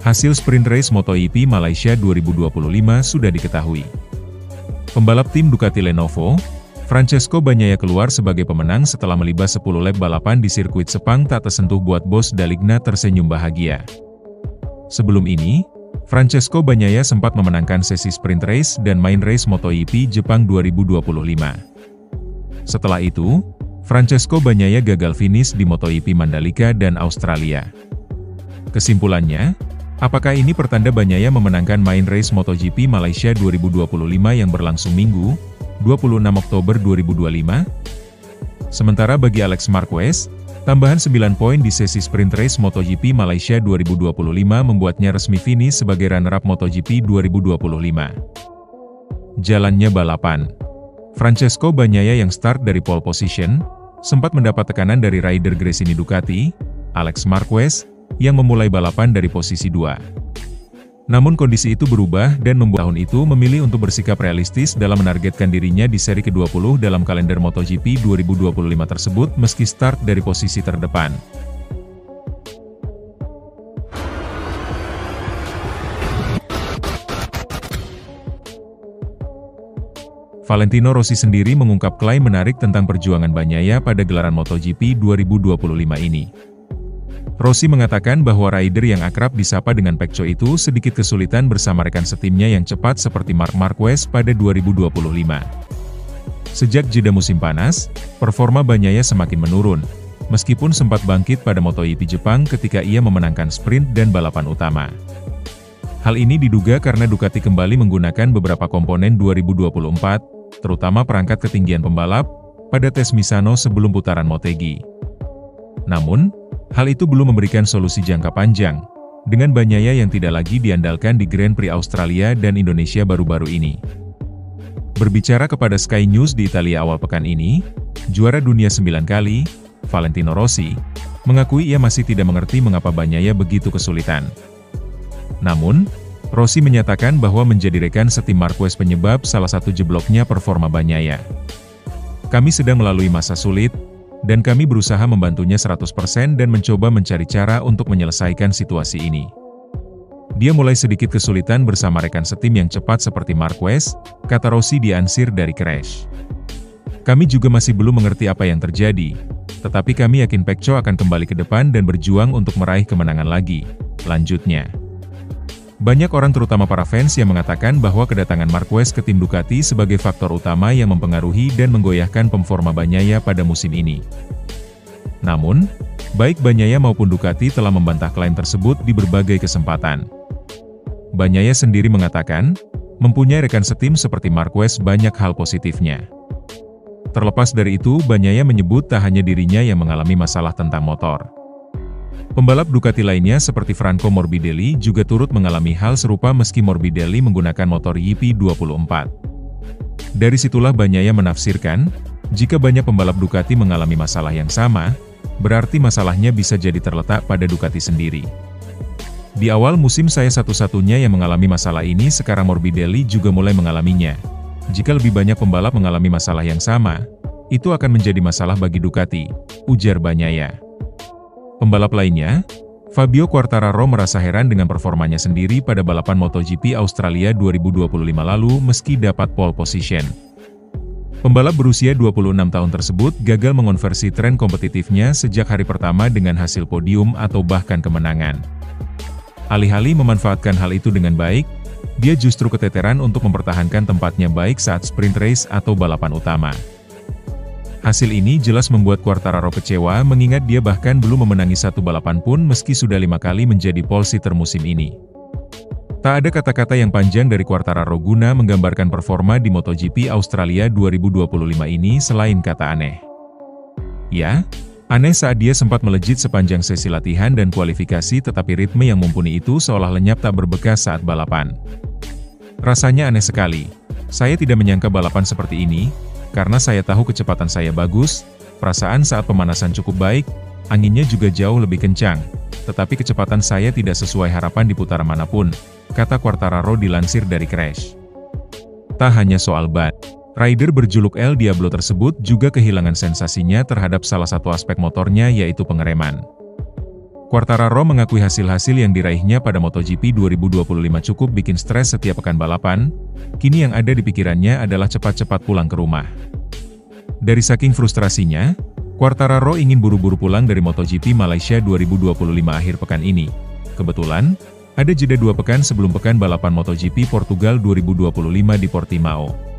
Hasil sprint race MotoGP Malaysia 2025 sudah diketahui. Pembalap tim Ducati Lenovo, Francesco Bagnaia keluar sebagai pemenang setelah melibas 10 lap balapan di sirkuit Sepang tak tersentuh buat bos Daligna tersenyum bahagia. Sebelum ini, Francesco Bagnaia sempat memenangkan sesi sprint race dan main race MotoGP Jepang 2025. Setelah itu, Francesco Bagnaia gagal finish di MotoGP Mandalika dan Australia. Kesimpulannya, apakah ini pertanda Bagnaia memenangkan main race MotoGP Malaysia 2025 yang berlangsung Minggu, 26 Oktober 2025? Sementara bagi Alex Marquez, tambahan 9 poin di sesi sprint race MotoGP Malaysia 2025 membuatnya resmi finish sebagai runner-up MotoGP 2025. Jalannya balapan. Francesco Bagnaia yang start dari pole position, sempat mendapat tekanan dari rider Gresini Ducati, Alex Marquez, yang memulai balapan dari posisi 2. Namun kondisi itu berubah dan membuat tahun itu memilih untuk bersikap realistis dalam menargetkan dirinya di seri ke-20 dalam kalender MotoGP 2025 tersebut meski start dari posisi terdepan. Valentino Rossi sendiri mengungkap klaim menarik tentang perjuangan Bagnaia pada gelaran MotoGP 2025 ini. Rossi mengatakan bahwa rider yang akrab disapa dengan Pecco itu sedikit kesulitan bersama rekan setimnya yang cepat seperti Marc Marquez pada 2025. Sejak jeda musim panas, performa Bagnaia semakin menurun, meskipun sempat bangkit pada MotoGP Jepang ketika ia memenangkan sprint dan balapan utama. Hal ini diduga karena Ducati kembali menggunakan beberapa komponen 2024, terutama perangkat ketinggian pembalap, pada tes Misano sebelum putaran Motegi. Namun, hal itu belum memberikan solusi jangka panjang, dengan Bagnaia yang tidak lagi diandalkan di Grand Prix Australia dan Indonesia baru-baru ini. Berbicara kepada Sky News di Italia awal pekan ini, juara dunia 9 kali, Valentino Rossi, mengakui ia masih tidak mengerti mengapa Bagnaia begitu kesulitan. Namun, Rossi menyatakan bahwa menjadi rekan setim Marquez penyebab salah satu jebloknya performa Bagnaia. Kami sedang melalui masa sulit, dan kami berusaha membantunya 100% dan mencoba mencari cara untuk menyelesaikan situasi ini. Dia mulai sedikit kesulitan bersama rekan setim yang cepat seperti Marquez, kata Rossi diansir dari Crash. Kami juga masih belum mengerti apa yang terjadi, tetapi kami yakin Pecco akan kembali ke depan dan berjuang untuk meraih kemenangan lagi, lanjutnya. Banyak orang terutama para fans yang mengatakan bahwa kedatangan Marquez ke tim Ducati sebagai faktor utama yang mempengaruhi dan menggoyahkan performa Bagnaia pada musim ini. Namun, baik Bagnaia maupun Ducati telah membantah klaim tersebut di berbagai kesempatan. Bagnaia sendiri mengatakan, mempunyai rekan setim seperti Marquez banyak hal positifnya. Terlepas dari itu, Bagnaia menyebut tak hanya dirinya yang mengalami masalah tentang motor. Pembalap Ducati lainnya seperti Franco Morbidelli juga turut mengalami hal serupa meski Morbidelli menggunakan motor YP24. Dari situlah Bagnaia menafsirkan, jika banyak pembalap Ducati mengalami masalah yang sama, berarti masalahnya bisa jadi terletak pada Ducati sendiri. Di awal musim saya satu-satunya yang mengalami masalah ini, sekarang Morbidelli juga mulai mengalaminya. Jika lebih banyak pembalap mengalami masalah yang sama, itu akan menjadi masalah bagi Ducati, ujar Bagnaia. Pembalap lainnya, Fabio Quartararo merasa heran dengan performanya sendiri pada balapan MotoGP Australia 2025 lalu meski dapat pole position. Pembalap berusia 26 tahun tersebut gagal mengonversi tren kompetitifnya sejak hari pertama dengan hasil podium atau bahkan kemenangan. Alih-alih memanfaatkan hal itu dengan baik, dia justru keteteran untuk mempertahankan tempatnya baik saat sprint race atau balapan utama. Hasil ini jelas membuat Quartararo kecewa mengingat dia bahkan belum memenangi satu balapan pun meski sudah 5 kali menjadi pole sitter musim ini. Tak ada kata-kata yang panjang dari Quartararo guna menggambarkan performa di MotoGP Australia 2025 ini selain kata aneh. Ya, aneh saat dia sempat melejit sepanjang sesi latihan dan kualifikasi tetapi ritme yang mumpuni itu seolah lenyap tak berbekas saat balapan. Rasanya aneh sekali. Saya tidak menyangka balapan seperti ini. Karena saya tahu kecepatan saya bagus, perasaan saat pemanasan cukup baik, anginnya juga jauh lebih kencang, tetapi kecepatan saya tidak sesuai harapan di putaran manapun, kata Quartararo dilansir dari Crash. Tak hanya soal ban, rider berjuluk El Diablo tersebut juga kehilangan sensasinya terhadap salah satu aspek motornya yaitu pengereman. Quartararo mengakui hasil-hasil yang diraihnya pada MotoGP 2025 cukup bikin stres setiap pekan balapan, kini yang ada di pikirannya adalah cepat-cepat pulang ke rumah. Dari saking frustrasinya, Quartararo ingin buru-buru pulang dari MotoGP Malaysia 2025 akhir pekan ini. Kebetulan, ada jeda 2 pekan sebelum pekan balapan MotoGP Portugal 2025 di Portimao.